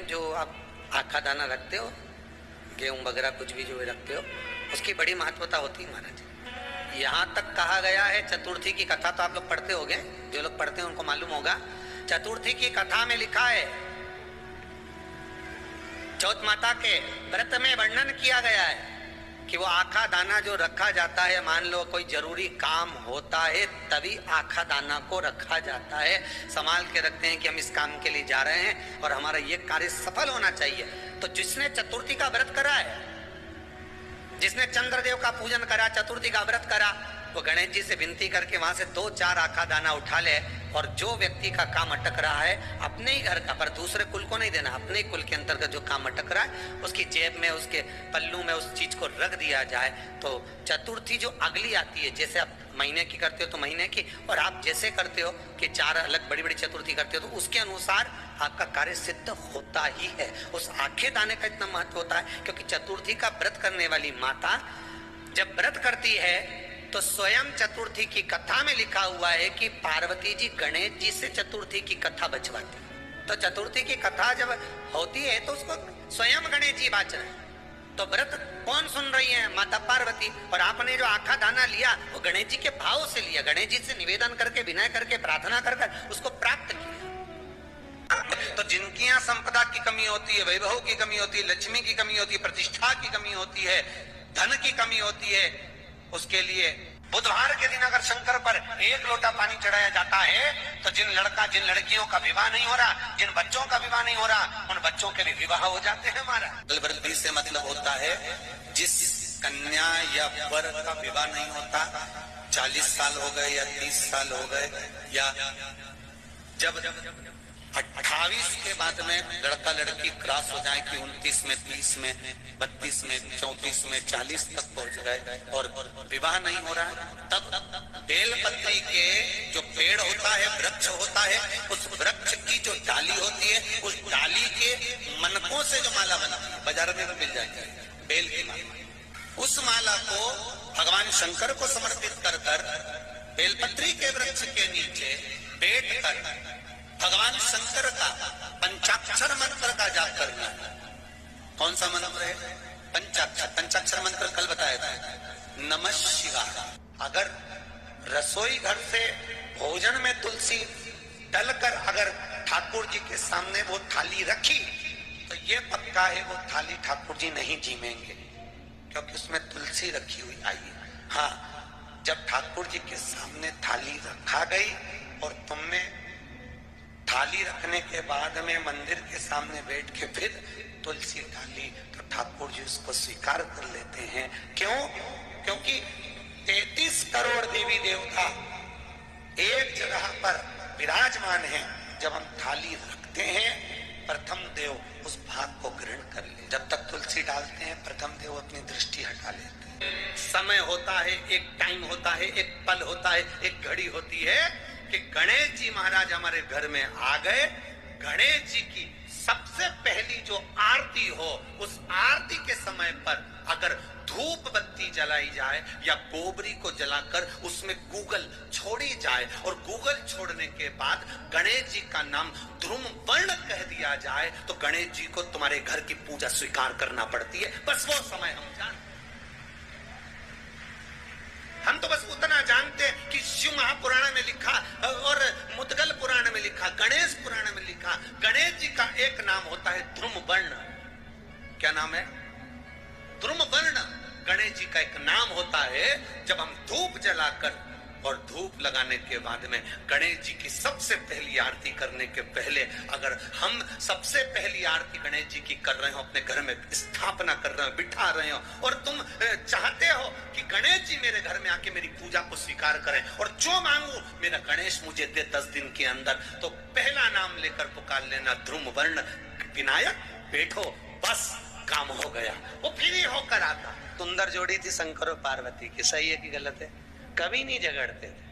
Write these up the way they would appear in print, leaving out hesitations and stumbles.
में जो आप आखा दाना रखते हो, गेहूं वगैरह कुछ भी जो रखते हो, उसकी बड़ी महत्वता होती है महाराज। यहाँ तक कहा गया है, चतुर्थी की कथा तो आप लोग पढ़ते होंगे, जो लोग पढ़ते हैं उनको मालूम होगा। चतुर्थी की कथा में लिखा है, चौथ माता के व्रत में वर्णन किया गया है कि वो आखा दाना जो रखा जाता है, मान लो कोई जरूरी काम होता है तभी आखा दाना को रखा जाता है, संभाल के रखते हैं कि हम इस काम के लिए जा रहे हैं और हमारा ये कार्य सफल होना चाहिए। तो जिसने चतुर्थी का व्रत करा है, जिसने चंद्रदेव का पूजन करा, चतुर्थी का व्रत करा, वो गणेश जी से विनती करके वहां से 2-4 आखा दाना उठा ले, और जो व्यक्ति का काम अटक रहा है अपने ही घर का, पर दूसरे कुल को नहीं देना, अपने ही कुल के अंतर्गत जो काम अटक रहा है उसकी जेब में, उसके पल्लू में उस चीज को रख दिया जाए। तो चतुर्थी जो अगली आती है, जैसे आप महीने की करते हो तो महीने की, और आप जैसे करते हो कि 4 अलग बड़ी बड़ी चतुर्थी करते हो तो उसके अनुसार आपका कार्य सिद्ध होता ही है। उस आखे दाने का इतना महत्व होता है क्योंकि चतुर्थी का व्रत करने वाली माता जब व्रत करती है तो स्वयं चतुर्थी की कथा में लिखा हुआ है कि पार्वती जी गणेश जी से चतुर्थी की कथा बचवाती। तो चतुर्थी की कथा जब होती है तो उसको स्वयं गणेश जी बाच रहे हैं। तो व्रत कौन सुन रही है? माता पार्वती। और आपने जो आखा दाना लिया वो गणेश जी के भाव से लिया, गणेश जी से निवेदन करके, विनय करके, प्रार्थना कर उसको प्राप्त किया। तो जिनकी यहाँ संपदा की कमी होती है, वैभव की कमी होती है, लक्ष्मी की कमी होती है, प्रतिष्ठा की कमी होती है, धन की कमी होती है, उसके लिए बुधवार के दिन अगर शंकर पर 1 लोटा पानी चढ़ाया जाता है तो जिन लड़कियों का विवाह नहीं हो रहा, जिन बच्चों का विवाह नहीं हो रहा, उन बच्चों के भी विवाह हो जाते हैं। हमारा बलवृद्धि से मतलब होता है जिस कन्या या वर का विवाह नहीं होता, 40 साल हो गए या 30 साल हो गए, या जब 28 के बाद में लड़का लड़की क्रॉस हो जाए कि 29 में, 30 में, 32 में, 34 में, 40 तक पहुंच गए और विवाह नहीं हो रहा है, तब बेलपत्री के जो पेड़ होता है, वृक्ष होता है, उस वृक्ष की जो डाली होती है, उस डाली के मनकों से जो माला बनती है, बाजार में भी मिल जाएगी बेल की माला, उस माला को भगवान शंकर को समर्पित कर बेलपत्री के वृक्ष के नीचे बैठ कर भगवान शंकर का पंचाक्षर मंत्र का जाप करना। कौन सा मंत्र है? पंचाक्षर मंत्र कल बताया था, नमः शिवाय। अगर रसोई घर से भोजन में तुलसी डलकर अगर ठाकुर जी के सामने वो थाली रखी तो ये पक्का है वो थाली ठाकुर जी नहीं जीमेंगे, क्योंकि उसमें तुलसी रखी हुई आई है। हाँ, जब ठाकुर जी के सामने थाली रखा गई और तुमने थाली रखने के बाद में मंदिर के सामने बैठ के फिर तुलसी डाली तो ठाकुर जी उसको स्वीकार कर लेते हैं। क्यों? क्योंकि 33 करोड़ देवी देवता एक जगह पर विराजमान हैं। जब हम थाली रखते हैं प्रथम देव उस भाग को ग्रहण कर ले। जब तक तुलसी डालते हैं प्रथम देव अपनी दृष्टि हटा लेते हैं। समय होता है, एक टाइम होता है, एक पल होता है, एक घड़ी होती है कि गणेश जी महाराज हमारे घर में आ गए। गणेश जी की सबसे पहली जो आरती हो, उस आरती के समय पर अगर धूप बत्ती जलाई जाए या गोबरी को जलाकर उसमें गूगल छोड़ी जाए और गूगल छोड़ने के बाद गणेश जी का नाम ध्रुम वर्ण कह दिया जाए तो गणेश जी को तुम्हारे घर की पूजा स्वीकार करना पड़ती है। बस वो समय हम जानते, हम तो बस उतना जानते हैं कि शिव महापुराण में लिखा और मुद्गल पुराण में लिखा, गणेश पुराण में लिखा, गणेश जी का एक नाम होता है ध्रुम वर्ण। क्या नाम है? ध्रुम वर्ण गणेश जी का एक नाम होता है। जब हम धूप जलाकर और धूप लगाने के बाद में गणेश जी की सबसे पहली आरती करने के पहले अगर हम सबसे पहली आरती गणेश जी की कर रहे हो, अपने घर में स्थापना कर रहे हो, बिठा रहे हो और तुम चाहते हो कि गणेश जी मेरे घर में आके मेरी पूजा को स्वीकार करें और जो मांगू मेरा गणेश मुझे दे 10 दिन के अंदर, तो पहला नाम लेकर पुकार लेना ध्रुम वर्ण विनायक, बैठो, बस काम हो गया। वो फिर ही होकर आता। सुंदर जोड़ी थी शंकर और पार्वती की, सही है कि गलत है? कभी नहीं झगड़ते थे।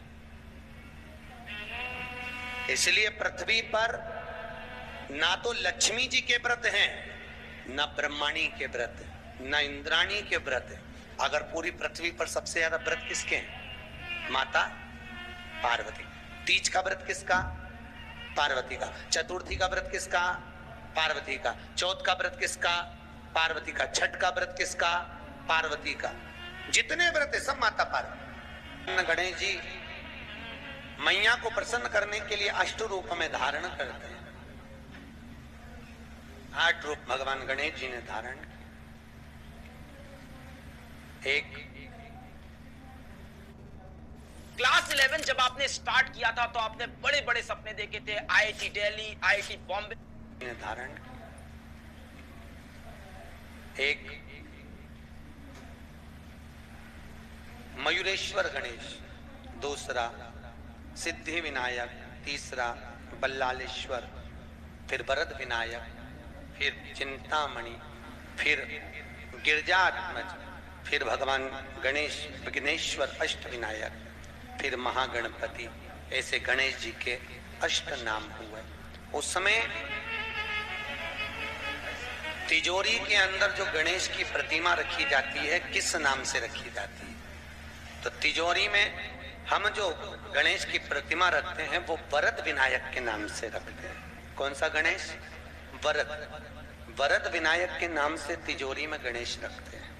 इसलिए पृथ्वी पर ना तो लक्ष्मी जी के व्रत हैं, ना ब्रह्माणी के व्रत, ना इंद्राणी के व्रत है। अगर पूरी पृथ्वी पर सबसे ज्यादा व्रत किसके हैं? माता पार्वती। तीज का व्रत किसका? पार्वती का। चतुर्थी का व्रत किसका? पार्वती का। चौथ का व्रत किसका? पार्वती का। छठ का व्रत किसका? पार्वती का। जितने व्रत है सब माता पार्वती। गणेश जी मैया को प्रसन्न करने के लिए अष्ट रूप में धारण करते हैं। 8 रूप भगवान गणेश जी ने धारण किए। एक क्लास 11 जब आपने स्टार्ट किया था तो आपने बड़े बड़े सपने देखे थे, आईआईटी दिल्ली, आईआईटी बॉम्बे ने धारण किया। एक मयूरेश्वर गणेश, दूसरा सिद्धि विनायक, तीसरा बल्लालेश्वर, फिर वरद विनायक, फिर चिंतामणि, फिर गिरजात्मज, फिर भगवान गणेश विघ्नेश्वर अष्ट विनायक, फिर महागणपति। ऐसे गणेश जी के अष्ट नाम हुए। उस समय तिजोरी के अंदर जो गणेश की प्रतिमा रखी जाती है किस नाम से रखी जाती है? तो तिजोरी में हम जो गणेश की प्रतिमा रखते हैं वो वरद विनायक के नाम से रखते हैं। कौन सा गणेश? वरद। वरद विनायक के नाम से तिजोरी में गणेश रखते हैं।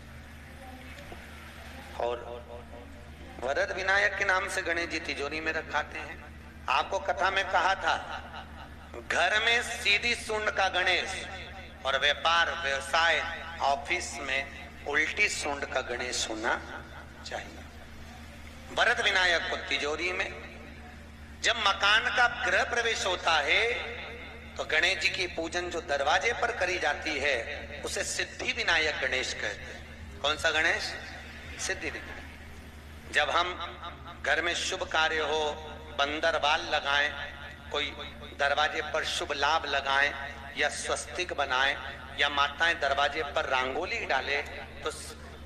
और वरद विनायक के नाम से गणेश जी तिजोरी में रखाते हैं। आपको कथा में कहा था, घर में सीधी सूंड का गणेश और व्यापार व्यवसाय ऑफिस में उल्टी सूंड का गणेश होना चाहिए। वरद विनायक को तिजोरी में। जब मकान का गृह प्रवेश होता है तो गणेश जी की पूजन जो दरवाजे पर करी जाती है उसे सिद्धि विनायक गणेश कहते हैं। कौन सा गणेश? सिद्धि विनायक। जब हम घर में शुभ कार्य हो, बंदर बाल लगाएं, कोई दरवाजे पर शुभ लाभ लगाएं या स्वस्तिक बनाएं या माताएं दरवाजे पर रंगोली डाले तो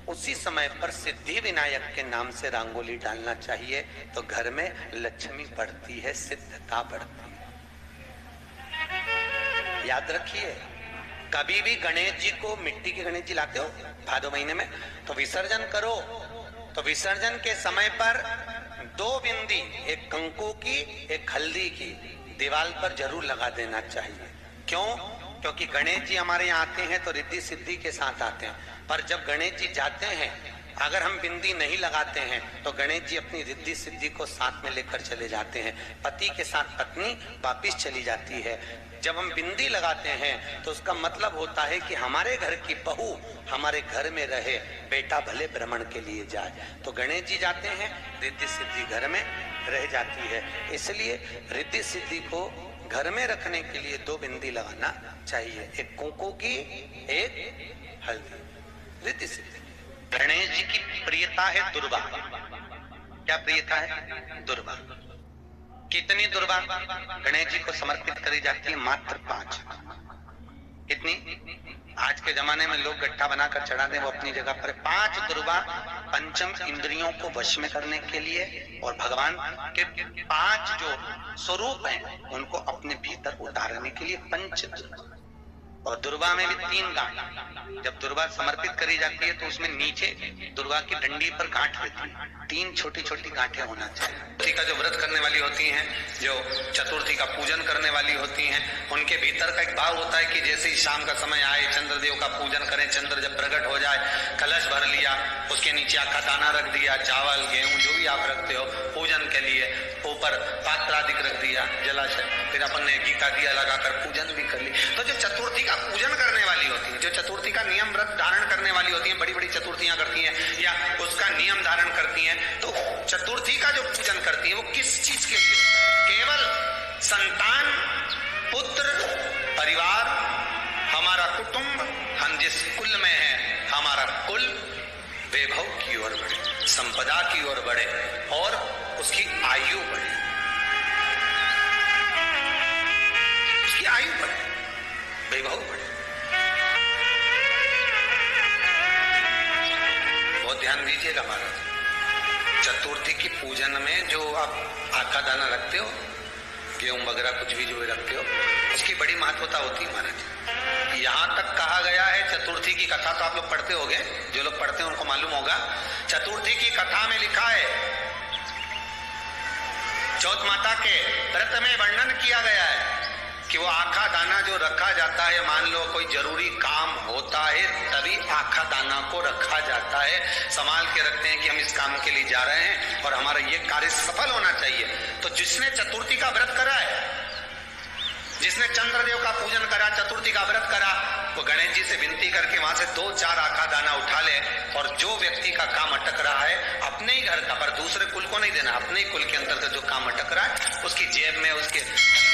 उसी समय पर सिद्धि विनायक के नाम से रंगोली डालना चाहिए। तो घर में लक्ष्मी बढ़ती है, सिद्धता बढ़ती है। याद रखिए, कभी भी गणेश जी को, मिट्टी के गणेश जी लाते हो भादो महीने में, तो विसर्जन करो तो विसर्जन के समय पर 2 बिंदी, एक कंकु की एक हल्दी की, दीवार पर जरूर लगा देना चाहिए। क्यों? क्योंकि गणेश जी हमारे यहाँ आते हैं तो रिद्धि सिद्धि के साथ आते हैं। पर जब गणेश जी जाते हैं, अगर हम बिंदी नहीं लगाते हैं तो गणेश जी अपनी रिद्धि सिद्धि को साथ में लेकर चले जाते हैं। पति के साथ पत्नी वापिस चली जाती है। जब हम बिंदी लगाते हैं तो उसका मतलब होता है कि हमारे घर की बहू हमारे घर में रहे, बेटा भले भ्रमण के लिए जाए। तो गणेश जी जाते हैं, रिद्धि सिद्धि घर में रह जाती है। इसलिए रिद्धि सिद्धि को घर में रखने के लिए 2 बिंदी लगाना चाहिए, एक कुंकू की, एक हल्दी। रिद्धि सिद्धि। गणेश जी की प्रियता है दुर्वा। क्या प्रियता है? दुर्वा। कितनी दुर्वा गणेश जी को समर्पित करी जाती है? मात्र 5। कितनी? आज के जमाने में लोग गट्ठा बनाकर चढ़ा दें, वो अपनी जगह पर। 5 दुर्वा पंचम इंद्रियों को वश में करने के लिए और भगवान के 5 जो स्वरूप हैं उनको अपने भीतर उतारने के लिए पंच दुर्वा। और दुर्वा में भी 3 गांठ। जब दुर्वा समर्पित करी जाती है तो उसमें नीचे दुर्वा की डंडी पर गांठ रहती है, 3 छोटी छोटी गांठें होना चाहिए। चतुर्थी का जो व्रत करने वाली होती हैं, जो चतुर्थी का पूजन करने वाली होती हैं, उनके भीतर का एक भाव होता है कि जैसे ही शाम का समय आए, चंद्रदेव का पूजन करें। चंद्र जब प्रकट हो जाए, कलश भर लिया, उसके नीचे आखा दाना रख दिया, चावल गेहूं जो भी आप रखते हो पूजन के लिए, ऊपर पात्र आदि रख दिया, जलाशय, फिर अपन ने घी का दिया लगाकर पूजन भी कर ली। तो जो चतुर्थी का पूजन करने वाली होती है, जो चतुर्थी का नियम व्रत धारण करने वाली होती है, बड़ी बड़ी चतुर्थियां करती हैं या उसका नियम धारण करती हैं, तो चतुर्थी का जो पूजन करती है वो किस चीज के लिए? केवल संतान, पुत्र, परिवार, हमारा कुटुंब, हम जिस कुल में है, हमारा कुल वैभव की ओर बढ़े, संपदा की ओर बढ़े और उसकी आयु बढ़े, उसकी आयु बढ़े, वैभव बढ़े। बहुत ध्यान दीजिएगा महाराज। चतुर्थी की पूजन में जो आप आखा दाना रखते हो, गेहूं वगैरह कुछ भी जो रखते हो, उसकी बड़ी महत्वता होती है महाराज। यहाँ तक कहा गया है, चतुर्थी की कथा तो आप लोग पढ़ते होंगे, जो लोग पढ़ते हैं उनको मालूम होगा। चतुर्थी की कथा में लिखा है, चौथ माता के व्रत में वर्णन किया गया है कि वो आखा दाना जो रखा जाता है, मान लो कोई जरूरी काम होता है तभी आखा दाना को रखा जाता है, संभाल के रखते हैं कि हम इस काम के लिए जा रहे हैं और हमारा ये कार्य सफल होना चाहिए। तो जिसने चतुर्थी का व्रत करा है, जिसने चंद्रदेव का पूजन करा, चतुर्थी का व्रत करा, वो गणेश जी से विनती करके वहां से 2-4 आखा दाना उठा ले और जो व्यक्ति का काम अटक रहा है अपने ही घर का, पर दूसरे कुल को नहीं देना, अपने ही कुल के अंतर्गत जो काम अटक रहा है उसकी जेब में, उसके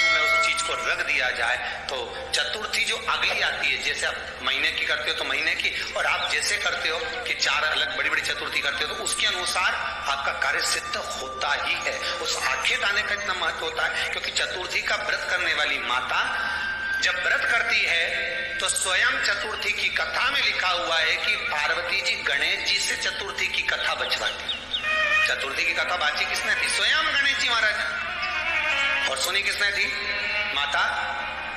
में उस चीज को रख दिया जाए। तो चतुर्थी जो अगली आती है, जैसे आप महीने की करते हो तो महीने की, और आप जैसे करते हो कि 4 अलग बड़ी बड़ी चतुर्थी करते हो तो उसके अनुसार आपका कार्य सिद्ध होता ही है। उस आखे दाने का इतना महत्व होता है क्योंकि चतुर्थी का व्रत करने वाली माता जब व्रत करती है तो स्वयं चतुर्थी की कथा में लिखा हुआ है कि पार्वती जी गणेश जी से चतुर्थी की कथा बचवाती। चतुर्थी की कथा बाची किसने थी? स्वयं गणेश जी महाराज। और सुनी किसने थी? माता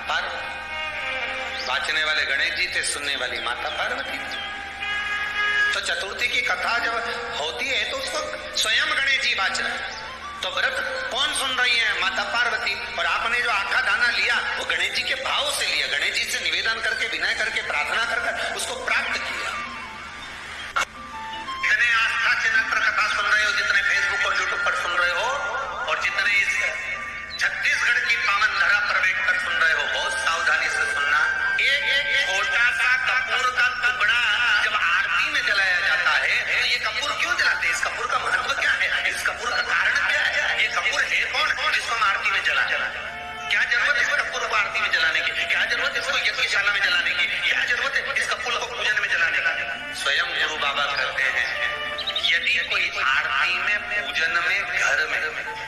पार्वती। बाचने वाले गणेश जी थे, सुनने वाली माता पार्वती। तो चतुर्थी की कथा जब होती है तो उसको स्वयं गणेश जी बाच रहे। तो व्रत कौन सुन रही है? माता पार्वती। और आपने जो आखा दाना लिया वो गणेश जी के भाव से लिया, गणेश जी से निवेदन करके, विनय करके, प्रार्थना कर उसको प्राप्त किया। जितने आस्था चैनल पर कथा सुन रहे हो, जितने फेसबुक और यूट्यूब पर सुन रहे हो, और जितने इस छत्तीसगढ़ की पावन धरा पर बैठकर सुन रहे हो, बहुत सावधानी से सुनना। एक छोटा सा कपूर का टुकड़ा जब आरती में जलाया जाता है तो ये कपूर क्यों जलाते हैं? इस कपूर का महत्व क्या है? इस कपूर का कारण क्या है? ये कपूर है कौन जिसको हम आरती में जला? क्या जरूरत है इस कपूर को आरती में जलाने की? क्या जरूरत है इसको यज्ञशाला में जलाने की? क्या जरूरत है इस कपूर को पूजन में जलाने की? स्वयं गुरु बाबा कहते हैं यदि कोई आरती में, पूजन में, घर में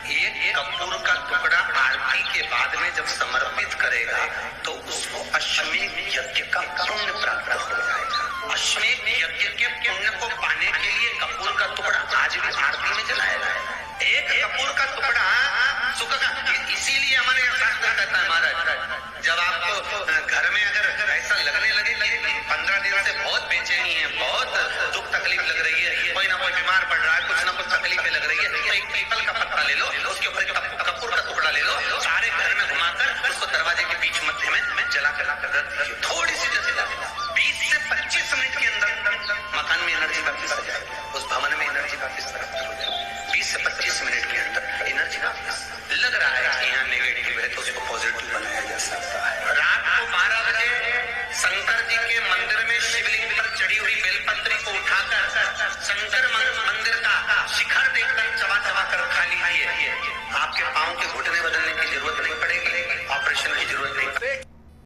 एक कपूर का टुकड़ा आरती के बाद में जब समर्पित करेगा तो उसको अश्वमेध यज्ञ का पुण्य प्राप्त हो जाएगा। अश्वमेध यज्ञ के पुण्य को पाने के लिए कपूर का टुकड़ा आज भी आरती में जलाया जाएगा। एक कपूर का टुकड़ा सुख का, इसीलिए हमारे यहाँ शास्त्र कहता है महाराज, जब आपको घर में अगर ऐसा लगने लगे कि 15 दिन से बहुत बेचैनी है, बहुत दुख तकलीफ लग रही है, कोई ना कोई बीमार पड़ रहा है, कुछ ना कुछ तकलीफें लग रही है, तो एक पीपल का पत्ता ले लो, उसके ऊपर कपूर का टुकड़ा ले लो, सारे घर में घुमाकर उसको दरवाजे के बीच मध्य में जला कर थोड़ी सी जला 20 से 25 मिनट के अंदर मकान में एनर्जी वापस आ जाएगी, उस भवन में एनर्जी वापस प्राप्त हो जाएगी। 20 से 25 मिनट के अंदर एनर्जी वापस। लग रहा है कि यहाँ नेगेटिव है तो उसको पॉजिटिव बनाया जा सकता है। रात को 12 बजे शंकर जी के मंदिर में शिवलिंग पर चढ़ी हुई बेलपत्री को उठाकर शंकर मंदिर